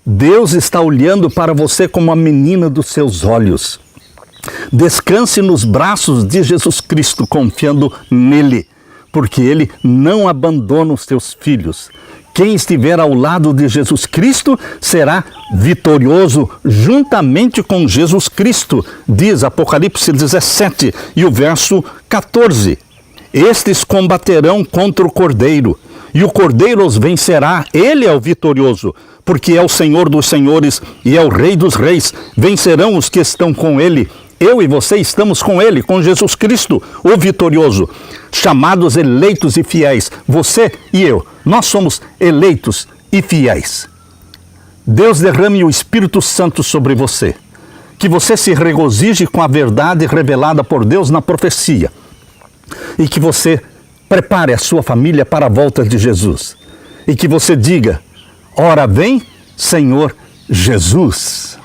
Deus está olhando para você como a menina dos seus olhos. Descanse nos braços de Jesus Cristo, confiando nele, porque ele não abandona os seus filhos. Quem estiver ao lado de Jesus Cristo será vitorioso juntamente com Jesus Cristo, diz Apocalipse 17 e o verso 14. Estes combaterão contra o Cordeiro, e o Cordeiro os vencerá. Ele é o vitorioso, porque é o Senhor dos senhores e é o Rei dos reis. Vencerão os que estão com ele. Eu e você estamos com ele, com Jesus Cristo, o vitorioso. Chamados, eleitos e fiéis. Você e eu, nós somos eleitos e fiéis. Deus derrame o Espírito Santo sobre você. Que você se regozije com a verdade revelada por Deus na profecia. E que você prepare a sua família para a volta de Jesus. E que você diga: ora vem, Senhor Jesus.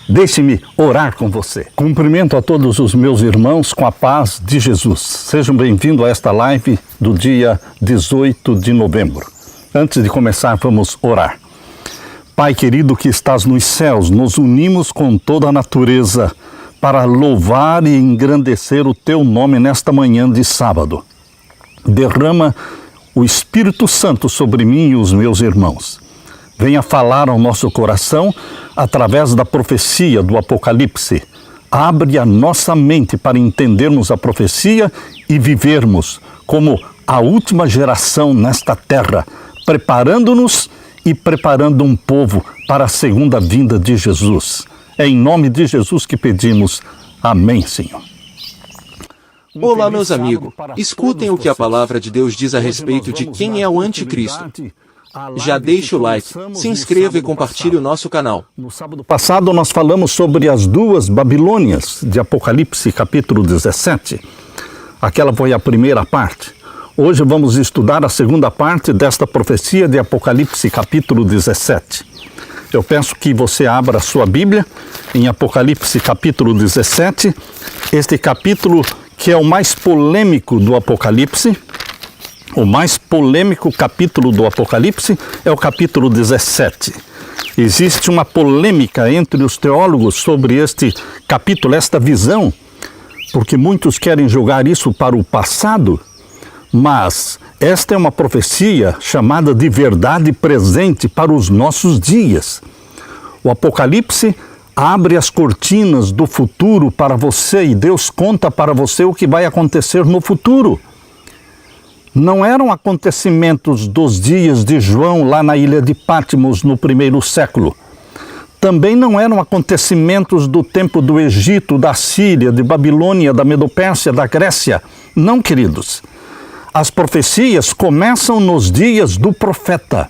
Deixe-me orar com você. Cumprimento a todos os meus irmãos com a paz de Jesus. Sejam bem-vindos a esta live do dia 18 de novembro. Antes de começar, vamos orar. Pai querido que estás nos céus, nos unimos com toda a natureza para louvar e engrandecer o teu nome nesta manhã de sábado. Derrama o Espírito Santo sobre mim e os meus irmãos. Venha falar ao nosso coração através da profecia do Apocalipse. Abre a nossa mente para entendermos a profecia e vivermos como a última geração nesta terra, preparando-nos e preparando um povo para a segunda vinda de Jesus. É em nome de Jesus que pedimos. Amém, Senhor. Olá, meus amigos. Escutem o que a palavra de Deus diz a respeito de quem é o anticristo. Já deixe o like, se inscreva e compartilhe o nosso canal. No sábado passado nós falamos sobre as duas Babilônias de Apocalipse capítulo 17. Aquela foi a primeira parte. Hoje vamos estudar a segunda parte desta profecia de Apocalipse capítulo 17. Eu peço que você abra a sua Bíblia em Apocalipse capítulo 17. Este capítulo que é o mais polêmico do Apocalipse. O mais polêmico capítulo do Apocalipse é o capítulo 17. Existe uma polêmica entre os teólogos sobre este capítulo, esta visão, porque muitos querem jogar isso para o passado, mas esta é uma profecia chamada de verdade presente para os nossos dias. O Apocalipse abre as cortinas do futuro para você e Deus conta para você o que vai acontecer no futuro. Não eram acontecimentos dos dias de João lá na ilha de Patmos no primeiro século. Também não eram acontecimentos do tempo do Egito, da Síria, de Babilônia, da Medopérsia, da Grécia. Não, queridos. As profecias começam nos dias do profeta.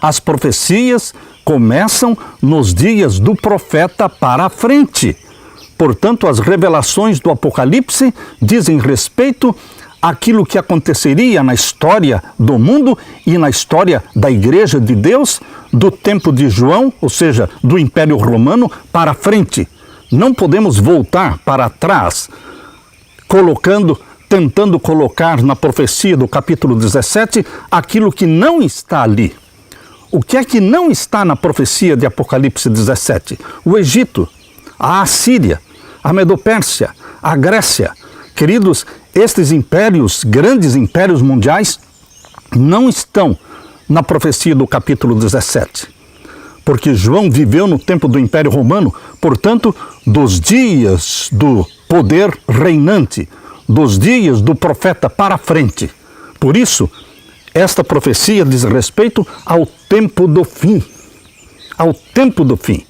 As profecias começam nos dias do profeta para a frente. Portanto, as revelações do Apocalipse dizem respeito aquilo que aconteceria na história do mundo e na história da Igreja de Deus, do tempo de João, ou seja, do Império Romano, para frente. Não podemos voltar para trás, tentando colocar na profecia do capítulo 17 aquilo que não está ali. O que é que não está na profecia de Apocalipse 17? O Egito, a Assíria, a Medopérsia, a Grécia. Queridos, estes impérios, grandes impérios mundiais, não estão na profecia do capítulo 17. Porque João viveu no tempo do Império Romano, portanto, dos dias do poder reinante, dos dias do profeta para frente. Por isso, esta profecia diz respeito ao tempo do fim. Ao tempo do fim.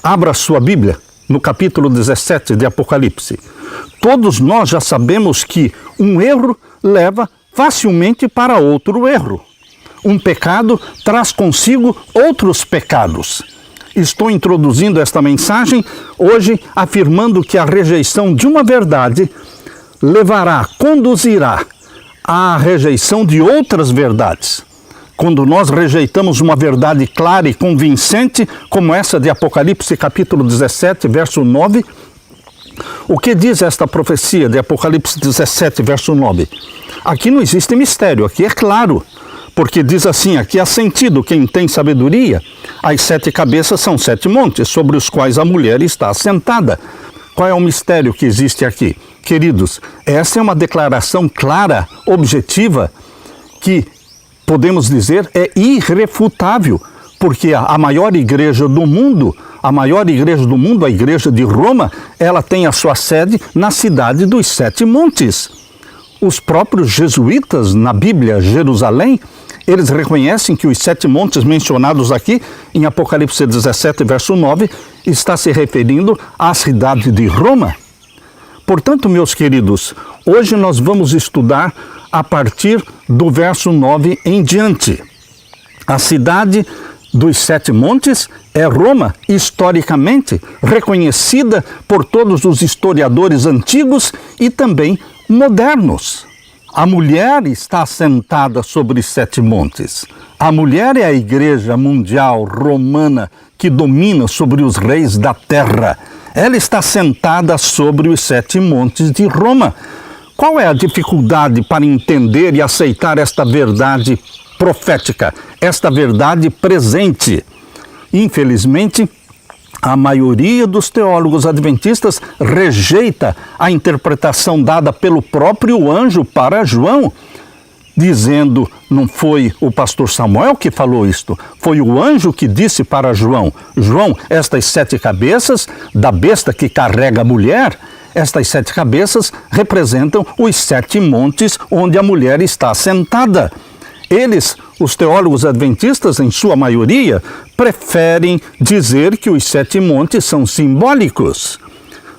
Abra sua Bíblia no capítulo 17 de Apocalipse. Todos nós já sabemos que um erro leva facilmente para outro erro. Um pecado traz consigo outros pecados. Estou introduzindo esta mensagem hoje afirmando que a rejeição de uma verdade conduzirá à rejeição de outras verdades. Quando nós rejeitamos uma verdade clara e convincente, como essa de Apocalipse capítulo 17, verso 9, o que diz esta profecia de Apocalipse 17, verso 9? Aqui não existe mistério, aqui é claro. porque diz assim, aqui há sentido, quem tem sabedoria, as 7 cabeças são 7 montes, sobre os quais a mulher está assentada. Qual é o mistério que existe aqui? Queridos, essa é uma declaração clara, objetiva, que podemos dizer é irrefutável, porque a maior igreja do mundo, a igreja de Roma, ela tem a sua sede na cidade dos 7 montes. Os próprios jesuítas na Bíblia, Jerusalém, eles reconhecem que os 7 montes mencionados aqui, em Apocalipse 17, verso 9, está se referindo à cidade de Roma. Portanto, meus queridos, hoje nós vamos estudar a partir do verso 9 em diante. A cidade dos 7 montes é Roma, historicamente reconhecida por todos os historiadores antigos e também modernos. A mulher está assentada sobre 7 montes. A mulher é a igreja mundial romana que domina sobre os reis da terra. Ela está sentada sobre os 7 montes de Roma. Qual é a dificuldade para entender e aceitar esta verdade profética, esta verdade presente? Infelizmente, a maioria dos teólogos adventistas rejeita a interpretação dada pelo próprio anjo para João, dizendo, não foi o pastor Samuel que falou isto, foi o anjo que disse para João, João, estas 7 cabeças da besta que carrega a mulher, estas 7 cabeças representam os 7 montes onde a mulher está sentada. Eles, os teólogos adventistas, em sua maioria, preferem dizer que os 7 montes são simbólicos.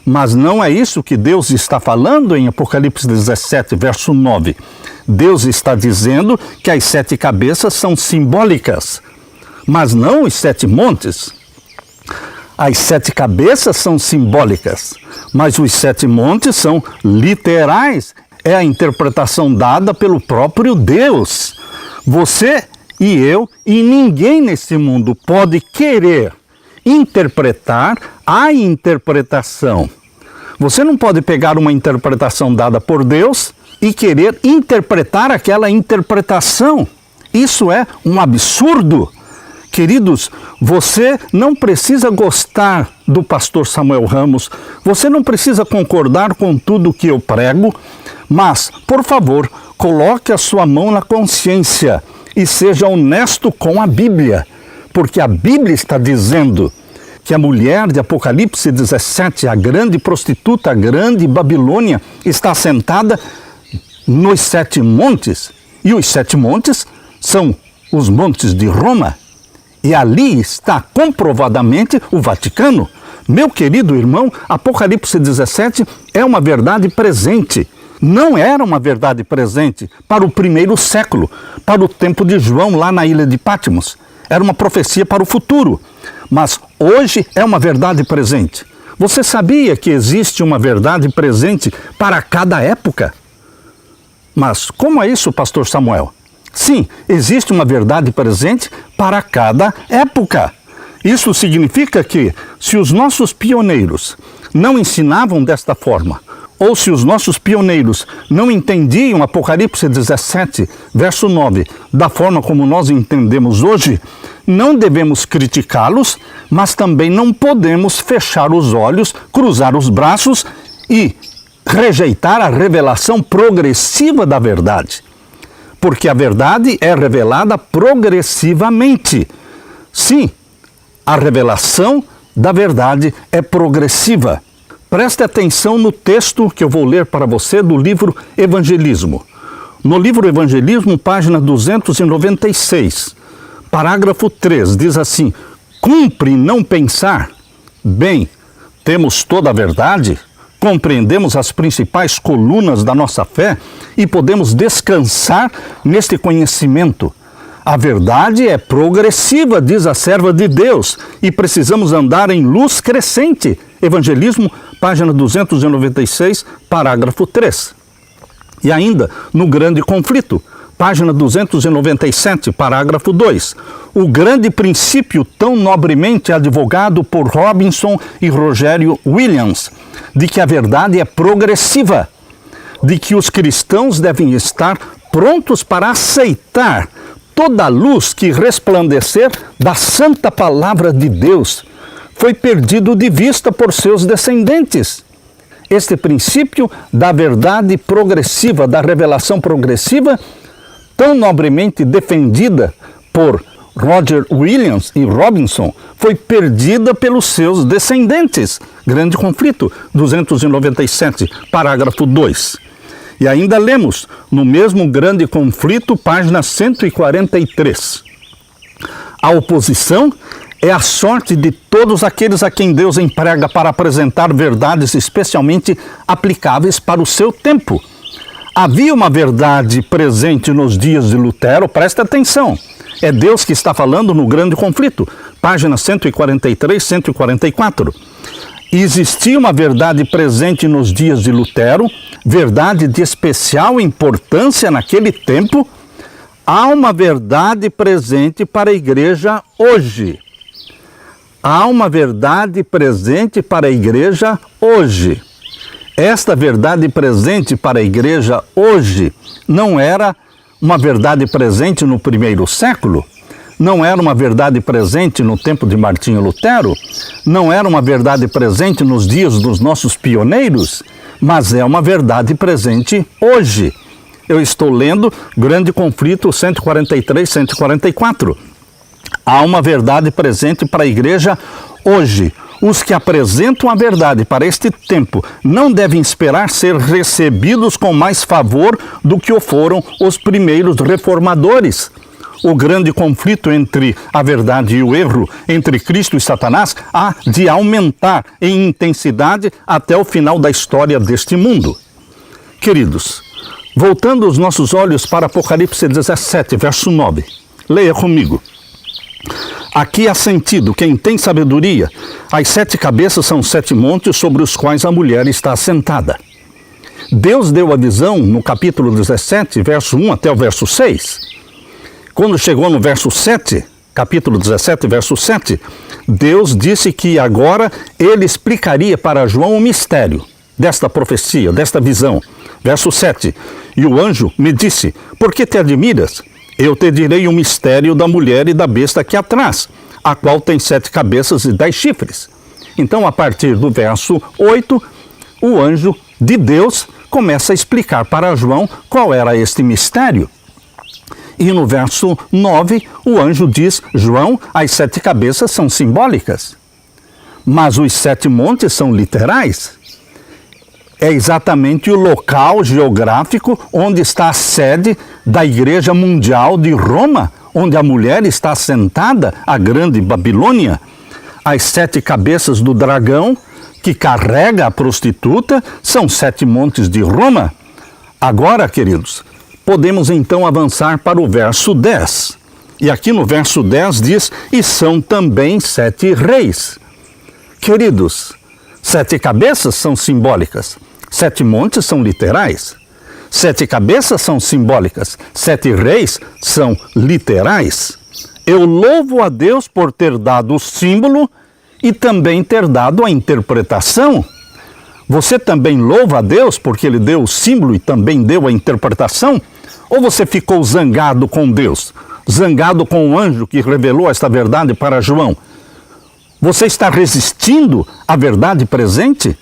Mas não é isso que Deus está falando em Apocalipse 17, verso 9. Deus está dizendo que as 7 cabeças são simbólicas, mas não os 7 montes. As 7 cabeças são simbólicas, mas os 7 montes são literais. É a interpretação dada pelo próprio Deus. Você e eu e ninguém nesse mundo pode querer interpretar a interpretação. Você não pode pegar uma interpretação dada por Deus e querer interpretar aquela interpretação. Isso é um absurdo. Queridos, você não precisa gostar do pastor Samuel Ramos, você não precisa concordar com tudo que eu prego, mas, por favor, coloque a sua mão na consciência e seja honesto com a Bíblia, porque a Bíblia está dizendo que a mulher de Apocalipse 17, a grande prostituta, a grande Babilônia, está sentada nos 7 montes, e os 7 montes são os montes de Roma, e ali está comprovadamente o Vaticano. Meu querido irmão, Apocalipse 17 é uma verdade presente. Não era uma verdade presente para o 1º século, para o tempo de João lá na ilha de Patmos. Era uma profecia para o futuro, mas hoje é uma verdade presente. Você sabia que existe uma verdade presente para cada época? Mas como é isso, pastor Samuel? Sim, existe uma verdade presente para cada época. Isso significa que, se os nossos pioneiros não ensinavam desta forma, ou se os nossos pioneiros não entendiam Apocalipse 17, verso 9, da forma como nós entendemos hoje, não devemos criticá-los, mas também não podemos fechar os olhos, cruzar os braços e rejeitar a revelação progressiva da verdade. Porque a verdade é revelada progressivamente. Sim, a revelação da verdade é progressiva. Preste atenção no texto que eu vou ler para você do livro Evangelismo. No livro Evangelismo, página 296, parágrafo 3, diz assim: cumpre não pensar? Bem, temos toda a verdade, compreendemos as principais colunas da nossa fé e podemos descansar neste conhecimento. A verdade é progressiva, diz a serva de Deus, e precisamos andar em luz crescente. Evangelismo, página 296, parágrafo 3. E ainda, no Grande Conflito, página 297, parágrafo 2. O grande princípio tão nobremente advogado por Robinson e Rogério Williams, de que a verdade é progressiva, de que os cristãos devem estar prontos para aceitar toda a luz que resplandecer da santa palavra de Deus foi perdido de vista por seus descendentes. Este princípio da verdade progressiva, da revelação progressiva, tão nobremente defendida por Roger Williams e Robinson, foi perdida pelos seus descendentes. Grande Conflito, 297, parágrafo 2. E ainda lemos, no mesmo Grande Conflito, página 143. A oposição é a sorte de todos aqueles a quem Deus emprega para apresentar verdades especialmente aplicáveis para o seu tempo. Havia uma verdade presente nos dias de Lutero, presta atenção. É Deus que está falando no Grande Conflito, páginas 143, 144. Existia uma verdade presente nos dias de Lutero, verdade de especial importância naquele tempo. Há uma verdade presente para a igreja hoje. Há uma verdade presente para a igreja hoje. Esta verdade presente para a igreja hoje não era uma verdade presente no primeiro século, não era uma verdade presente no tempo de Martinho Lutero, não era uma verdade presente nos dias dos nossos pioneiros, mas é uma verdade presente hoje. Eu estou lendo Grande Conflito 143, 144. Há uma verdade presente para a igreja hoje. Os que apresentam a verdade para este tempo não devem esperar ser recebidos com mais favor do que o foram os primeiros reformadores. O grande conflito entre a verdade e o erro, entre Cristo e Satanás, há de aumentar em intensidade até o final da história deste mundo. Queridos, voltando os nossos olhos para Apocalipse 17, verso 9, leia comigo. Aqui há sentido, quem tem sabedoria, as 7 cabeças são 7 montes sobre os quais a mulher está assentada. Deus deu a visão no capítulo 17, verso 1 até o verso 6. Quando chegou no verso 7, capítulo 17, verso 7, Deus disse que agora ele explicaria para João o mistério desta profecia, desta visão. Verso 7, e o anjo me disse, por que te admiras? Eu te direi o mistério da mulher e da besta aqui atrás, a qual tem 7 cabeças e 10 chifres. Então, a partir do verso 8, o anjo de Deus começa a explicar para João qual era este mistério. E no verso 9, o anjo diz, João, as 7 cabeças são simbólicas, mas os 7 montes são literais. É exatamente o local geográfico onde está a sede da Igreja Mundial de Roma, onde a mulher está sentada, a grande Babilônia. As 7 cabeças do dragão que carrega a prostituta são 7 montes de Roma. Agora, queridos, podemos então avançar para o verso 10. E aqui no verso 10 diz, e são também 7 reis. Queridos, 7 cabeças são simbólicas. 7 montes são literais. 7 cabeças são simbólicas. 7 reis são literais. Eu louvo a Deus por ter dado o símbolo e também ter dado a interpretação. Você também louva a Deus porque ele deu o símbolo e também deu a interpretação? Ou você ficou zangado com Deus? Zangado com o anjo que revelou esta verdade para João? Você está resistindo à verdade presente?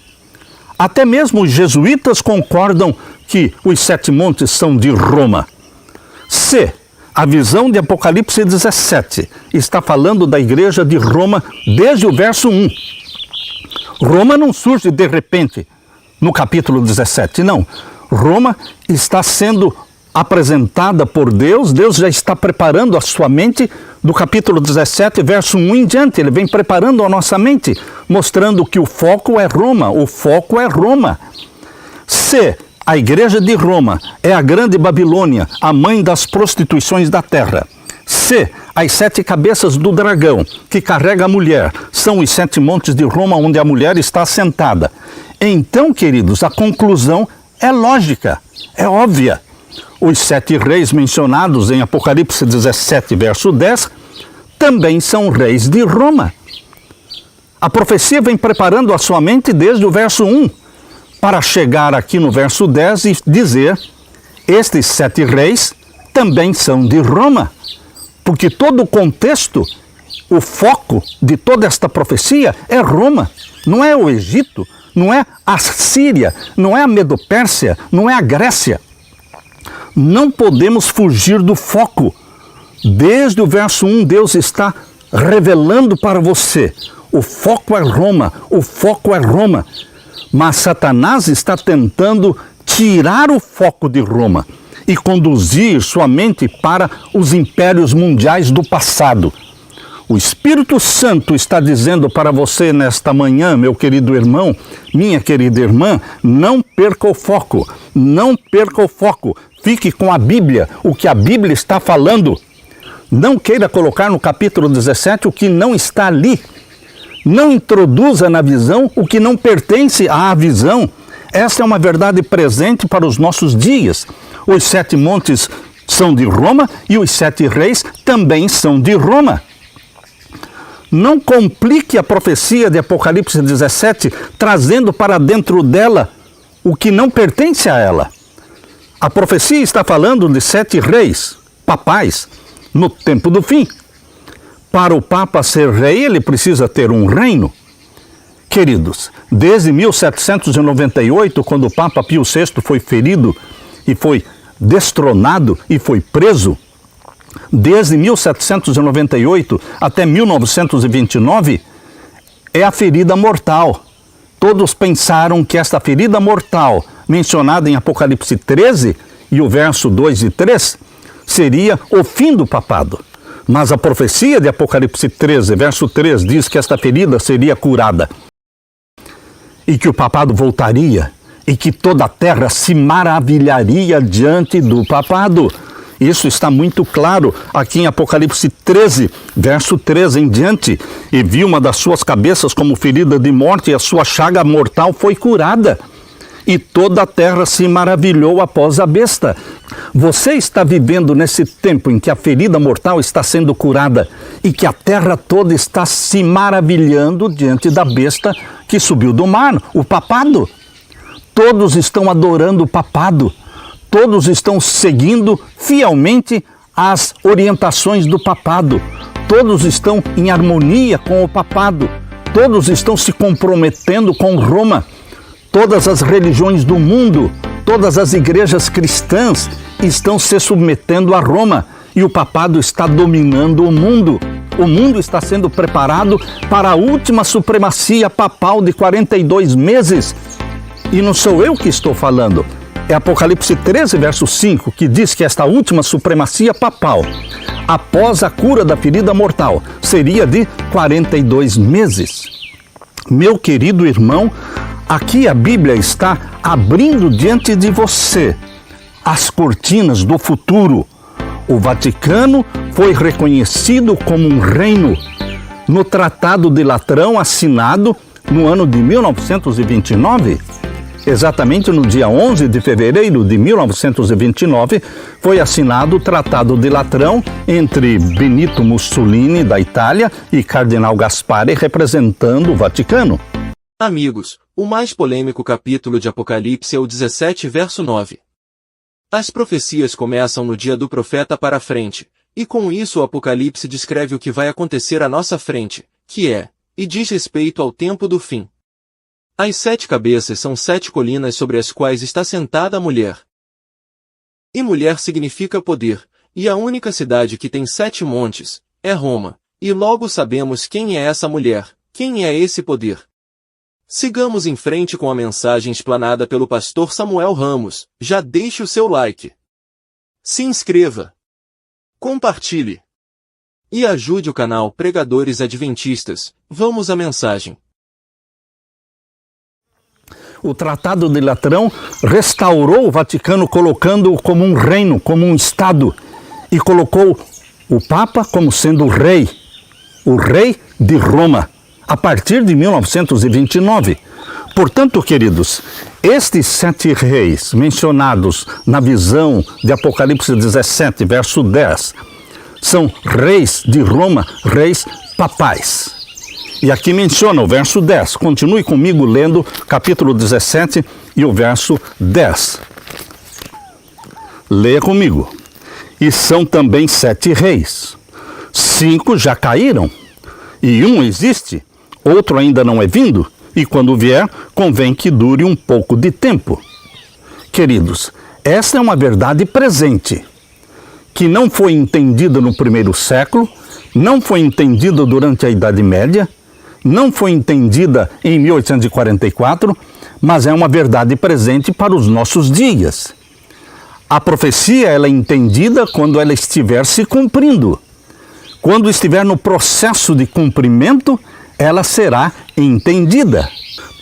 Até mesmo os jesuítas concordam que os 7 montes são de Roma. Se a visão de Apocalipse 17 está falando da igreja de Roma desde o verso 1. Roma não surge de repente no capítulo 17, não. Roma está sendo apresentada por Deus, Deus já está preparando a sua mente do capítulo 17, verso 1 em diante. Ele vem preparando a nossa mente, mostrando que o foco é Roma, o foco é Roma. Se a igreja de Roma é a grande Babilônia, a mãe das prostituições da terra, se as 7 cabeças do dragão que carrega a mulher são os 7 montes de Roma onde a mulher está assentada, então, queridos, a conclusão é lógica, é óbvia. Os 7 reis mencionados em Apocalipse 17, verso 10, também são reis de Roma. A profecia vem preparando a sua mente desde o verso 1, para chegar aqui no verso 10 e dizer, estes 7 reis também são de Roma. Porque todo o contexto, o foco de toda esta profecia é Roma, não é o Egito, não é a Síria, não é a Medo-Pérsia, não é a Grécia. Não podemos fugir do foco. Desde o verso 1, Deus está revelando para você: o foco é Roma, o foco é Roma. Mas Satanás está tentando tirar o foco de Roma e conduzir sua mente para os impérios mundiais do passado. O Espírito Santo está dizendo para você nesta manhã, meu querido irmão, minha querida irmã, não perca o foco, não perca o foco. Fique com a Bíblia, o que a Bíblia está falando. Não queira colocar no capítulo 17 o que não está ali. Não introduza na visão o que não pertence à visão. Esta é uma verdade presente para os nossos dias. Os 7 montes são de Roma e os 7 reis também são de Roma. Não complique a profecia de Apocalipse 17, trazendo para dentro dela o que não pertence a ela. A profecia está falando de 7 reis, papais, no tempo do fim. Para o Papa ser rei, ele precisa ter um reino. Queridos, desde 1798, quando o Papa Pio VI foi ferido e foi destronado e foi preso, desde 1798 até 1929, é a ferida mortal. Todos pensaram que esta ferida mortal, mencionada em Apocalipse 13, e o verso 2 e 3, seria o fim do papado. Mas a profecia de Apocalipse 13, verso 3, diz que esta ferida seria curada. E que o papado voltaria, e que toda a terra se maravilharia diante do papado. Isso está muito claro aqui em Apocalipse 13, verso 13 em diante. E vi uma das suas cabeças como ferida de morte, e a sua chaga mortal foi curada. E toda a terra se maravilhou após a besta. Você está vivendo nesse tempo em que a ferida mortal está sendo curada e que a terra toda está se maravilhando diante da besta que subiu do mar, o papado. Todos estão adorando o papado. Todos estão seguindo fielmente as orientações do papado. Todos estão em harmonia com o papado. Todos estão se comprometendo com Roma. Todas as religiões do mundo, todas as igrejas cristãs estão se submetendo a Roma e o papado está dominando o mundo. O mundo está sendo preparado para a última supremacia papal de 42 meses. E não sou eu que estou falando, é Apocalipse 13, verso 5, que diz que esta última supremacia papal, após a cura da ferida mortal, seria de 42 meses. Meu querido irmão, aqui a Bíblia está abrindo diante de você as cortinas do futuro. O Vaticano foi reconhecido como um reino no Tratado de Latrão, assinado no ano de 1929. Exatamente no dia 11 de fevereiro de 1929, foi assinado o Tratado de Latrão entre Benito Mussolini, da Itália, e Cardeal Gaspari, representando o Vaticano. Amigos, o mais polêmico capítulo de Apocalipse é o 17, verso 9. As profecias começam no dia do profeta para frente, e com isso o Apocalipse descreve o que vai acontecer à nossa frente, que é, e diz respeito ao tempo do fim. As 7 cabeças são 7 colinas sobre as quais está sentada a mulher. E mulher significa poder, e a única cidade que tem 7 montes é Roma, e logo sabemos quem é essa mulher, quem é esse poder. Sigamos em frente com a mensagem explanada pelo pastor Samuel Ramos. Já deixe o seu like. Se inscreva. Compartilhe. E ajude o canal Pregadores Adventistas. Vamos à mensagem. O Tratado de Latrão restaurou o Vaticano, colocando-o como um reino, como um Estado, e colocou o Papa como sendo o rei de Roma, a partir de 1929. Portanto, queridos, estes 7 reis mencionados na visão de Apocalipse 17, verso 10, são reis de Roma, reis papais. E aqui menciona o verso 10. Continue comigo lendo capítulo 17 e o verso 10. Leia comigo. E são também 7 reis. 5 já caíram, e um existe, outro ainda não é vindo, e quando vier, convém que dure um pouco de tempo. Queridos, essa é uma verdade presente, que não foi entendida no primeiro século, não foi entendida durante a Idade Média, não foi entendida em 1844, mas é uma verdade presente para os nossos dias. A profecia ela é entendida quando ela estiver se cumprindo. Quando estiver no processo de cumprimento, ela será entendida.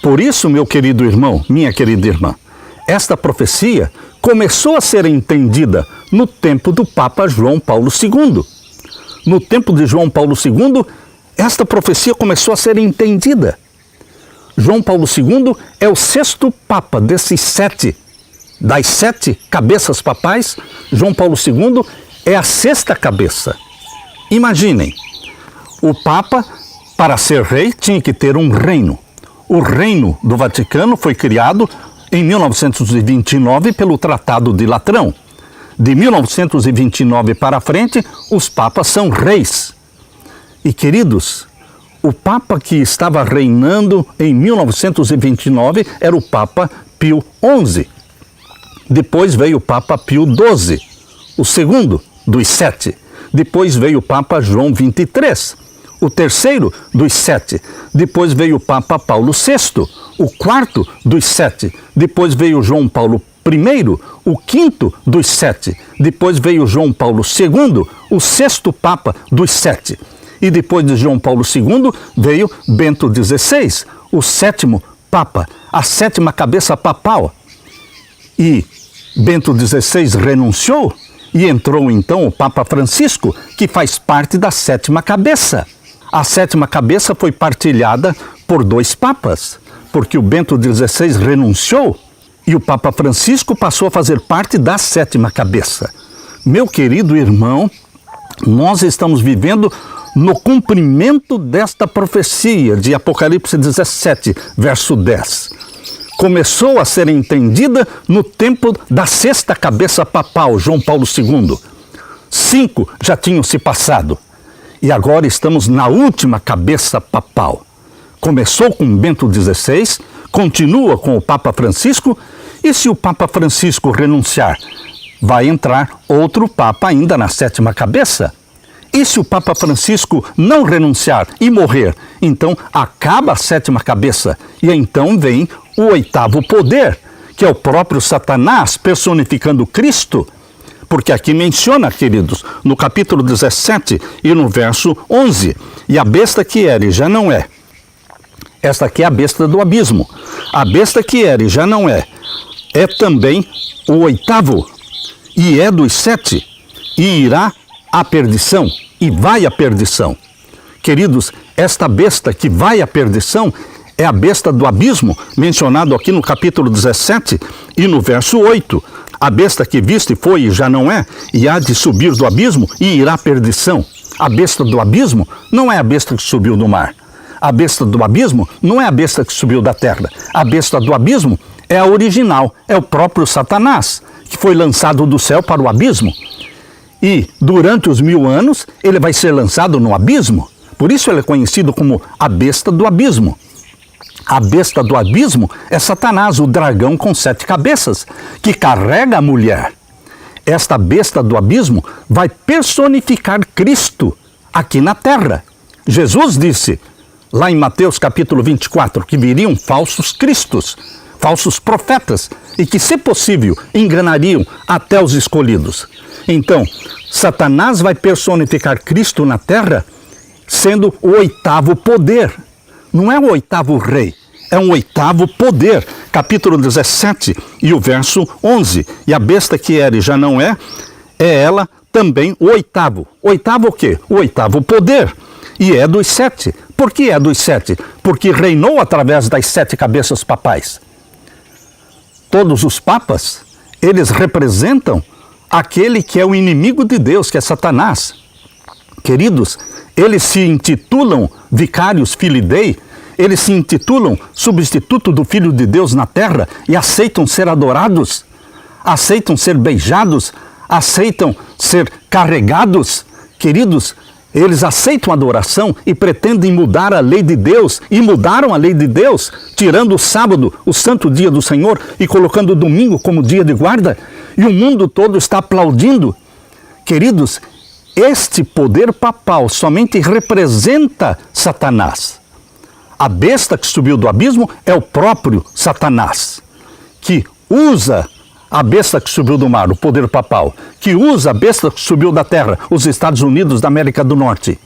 Por isso, meu querido irmão, minha querida irmã, esta profecia começou a ser entendida no tempo do Papa João Paulo II. No tempo de João Paulo II, esta profecia começou a ser entendida. João Paulo II é o 6º Papa desses 7. Das 7 cabeças papais, João Paulo II é a 6ª cabeça. Imaginem, o Papa, para ser rei, tinha que ter um reino. O reino do Vaticano foi criado em 1929 pelo Tratado de Latrão. De 1929 para frente, os papas são reis. E queridos, o Papa que estava reinando em 1929 era o Papa Pio XI. Depois veio o Papa Pio XII, o segundo dos 7. Depois veio o Papa João XXIII, o terceiro dos 7. Depois veio o Papa Paulo VI, o quarto dos 7. Depois veio João Paulo I, o quinto dos 7. Depois veio João Paulo II, o 6º Papa dos 7. E depois de João Paulo II veio Bento XVI, o 7º Papa, a 7ª cabeça papal. E Bento XVI renunciou e entrou então o Papa Francisco, que faz parte da 7ª cabeça. A 7ª cabeça foi partilhada por 2 papas, porque o Bento XVI renunciou e o Papa Francisco passou a fazer parte da 7ª cabeça. Meu querido irmão, nós estamos vivendo no cumprimento desta profecia de Apocalipse 17, verso 10. Começou a ser entendida no tempo da 6ª cabeça papal, João Paulo II. 5 já tinham se passado. E agora estamos na última cabeça papal. Começou com Bento XVI, continua com o Papa Francisco, e se o Papa Francisco renunciar, vai entrar outro Papa ainda na 7ª cabeça. E se o Papa Francisco não renunciar e morrer, então acaba a 7ª cabeça, e então vem o 8º poder, que é o próprio Satanás personificando Cristo. Porque aqui menciona, queridos, no capítulo 17 e no verso 11, e a besta que era e já não é. Esta aqui é a besta do abismo. A besta que era e já não é também o 8º, e é dos 7, e irá à perdição, e vai à perdição. Queridos, esta besta que vai à perdição é a besta do abismo, mencionado aqui no capítulo 17 e no verso 8. A besta que viste foi e já não é, e há de subir do abismo e irá à perdição. A besta do abismo não é a besta que subiu do mar. A besta do abismo não é a besta que subiu da terra. A besta do abismo é a original, é o próprio Satanás, que foi lançado do céu para o abismo. E durante os 1000 anos ele vai ser lançado no abismo. Por isso ele é conhecido como a besta do abismo. A besta do abismo é Satanás, o dragão com 7 cabeças, que carrega a mulher. Esta besta do abismo vai personificar Cristo aqui na terra. Jesus disse, lá em Mateus capítulo 24, que viriam falsos cristos, falsos profetas, e que, se possível, enganariam até os escolhidos. Então, Satanás vai personificar Cristo na terra, sendo o 8º poder. Não é o 8º rei, é um 8º poder. Capítulo 17 e o verso 11. E a besta que era e já não é ela também o 8º. 8º o quê? O 8º poder. E é dos 7. Por que é dos 7? Porque reinou através das 7 cabeças papais. Todos os papas, eles representam aquele que é o inimigo de Deus, que é Satanás. Queridos, eles se intitulam vicários filii Dei, eles se intitulam substituto do Filho de Deus na terra e aceitam ser adorados, aceitam ser beijados, aceitam ser carregados. Queridos, Eles aceitam a adoração e pretendem mudar a lei de Deus, e mudaram a lei de Deus, tirando o sábado, o santo dia do Senhor, e colocando o domingo como dia de guarda, e o mundo todo está aplaudindo. Queridos, este poder papal somente representa Satanás. A besta que subiu do abismo é o próprio Satanás, que usa a besta que subiu do mar, o poder papal, que usa a besta que subiu da terra, os Estados Unidos da América do Norte.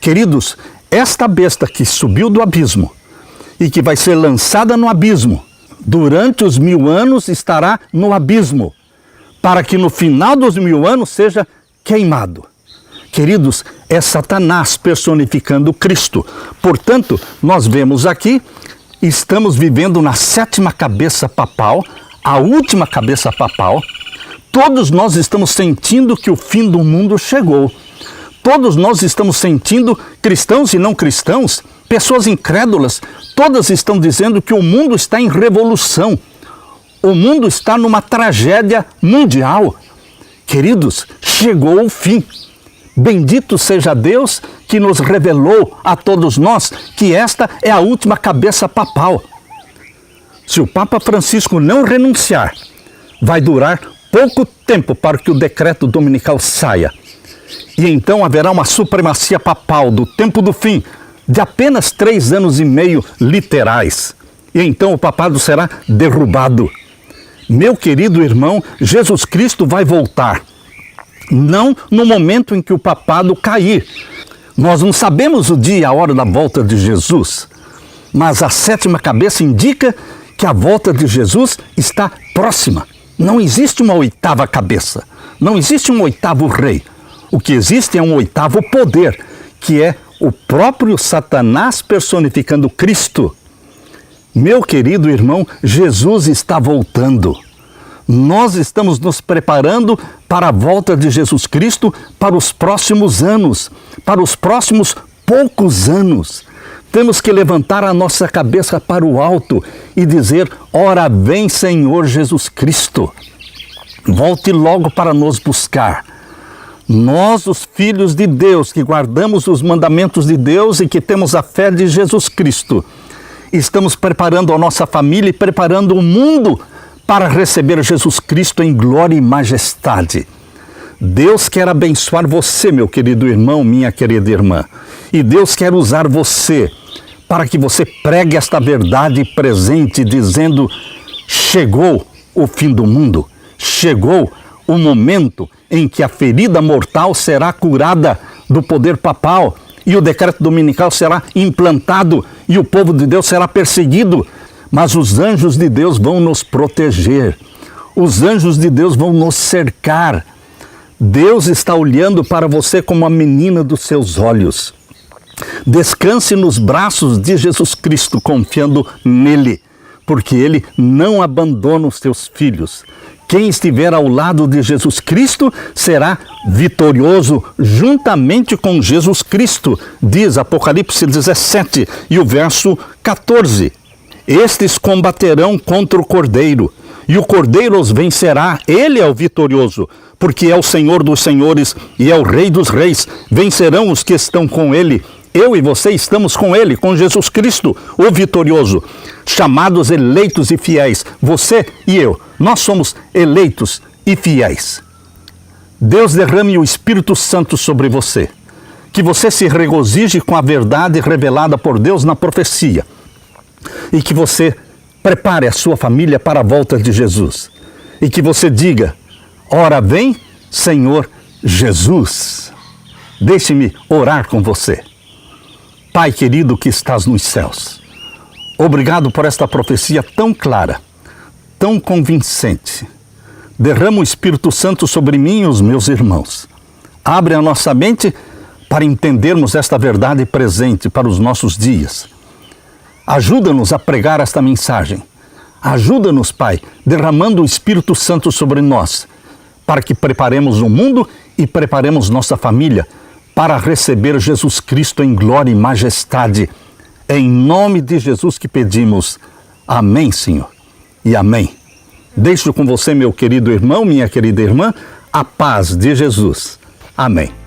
Queridos, esta besta que subiu do abismo e que vai ser lançada no abismo, durante os 1000 anos estará no abismo, para que no final dos 1000 anos seja queimado. Queridos, é Satanás personificando Cristo. Portanto, nós vemos aqui, estamos vivendo na 7ª cabeça papal, a última cabeça papal. Todos nós estamos sentindo que o fim do mundo chegou. Todos nós estamos sentindo, cristãos e não cristãos, pessoas incrédulas, todas estão dizendo que o mundo está em revolução. O mundo está numa tragédia mundial. Queridos, chegou o fim. Bendito seja Deus que nos revelou a todos nós que esta é a última cabeça papal. Se o Papa Francisco não renunciar, vai durar pouco tempo para que o decreto dominical saia. E então haverá uma supremacia papal do tempo do fim, de apenas 3 anos e meio literais. E então o papado será derrubado. Meu querido irmão, Jesus Cristo vai voltar. Não no momento em que o papado cair. Nós não sabemos o dia e a hora da volta de Jesus, mas a 7ª cabeça indica que a volta de Jesus está próxima. Não existe uma 8ª cabeça, não existe um 8º rei. O que existe é um 8º poder, que é o próprio Satanás personificando Cristo. Meu querido irmão, Jesus está voltando. Nós estamos nos preparando para a volta de Jesus Cristo para os próximos anos, para os próximos poucos anos. Temos que levantar a nossa cabeça para o alto e dizer: ora vem, Senhor Jesus Cristo. Volte logo para nos buscar. Nós, os filhos de Deus, que guardamos os mandamentos de Deus e que temos a fé de Jesus Cristo, estamos preparando a nossa família e preparando o mundo para receber Jesus Cristo em glória e majestade. Deus quer abençoar você, meu querido irmão, minha querida irmã. E Deus quer usar você para que você pregue esta verdade presente, dizendo: chegou o fim do mundo, chegou o momento em que a ferida mortal será curada do poder papal e o decreto dominical será implantado e o povo de Deus será perseguido. Mas os anjos de Deus vão nos proteger, os anjos de Deus vão nos cercar. Deus está olhando para você como a menina dos seus olhos. Descanse nos braços de Jesus Cristo, confiando nele, porque ele não abandona os seus filhos. Quem estiver ao lado de Jesus Cristo será vitorioso juntamente com Jesus Cristo, diz Apocalipse 17 e o verso 14. Estes combaterão contra o Cordeiro, e o Cordeiro os vencerá. Ele é o vitorioso, porque é o Senhor dos senhores e é o Rei dos reis. Vencerão os que estão com ele. Eu e você estamos com ele, com Jesus Cristo, o vitorioso. Chamados, eleitos e fiéis. Você e eu, nós somos eleitos e fiéis. Deus derrame o Espírito Santo sobre você. Que você se regozije com a verdade revelada por Deus na profecia. E que você prepare a sua família para a volta de Jesus. E que você diga: ora vem, Senhor Jesus. Deixe-me orar com você. Pai querido que estás nos céus, obrigado por esta profecia tão clara, tão convincente. Derrama o Espírito Santo sobre mim e os meus irmãos. Abre a nossa mente para entendermos esta verdade presente para os nossos dias. Ajuda-nos a pregar esta mensagem. Ajuda-nos, Pai, derramando o Espírito Santo sobre nós, para que preparemos o mundo e preparemos nossa família para receber Jesus Cristo em glória e majestade. É em nome de Jesus que pedimos. Amém, Senhor, e amém. Deixo com você, meu querido irmão, minha querida irmã, a paz de Jesus. Amém.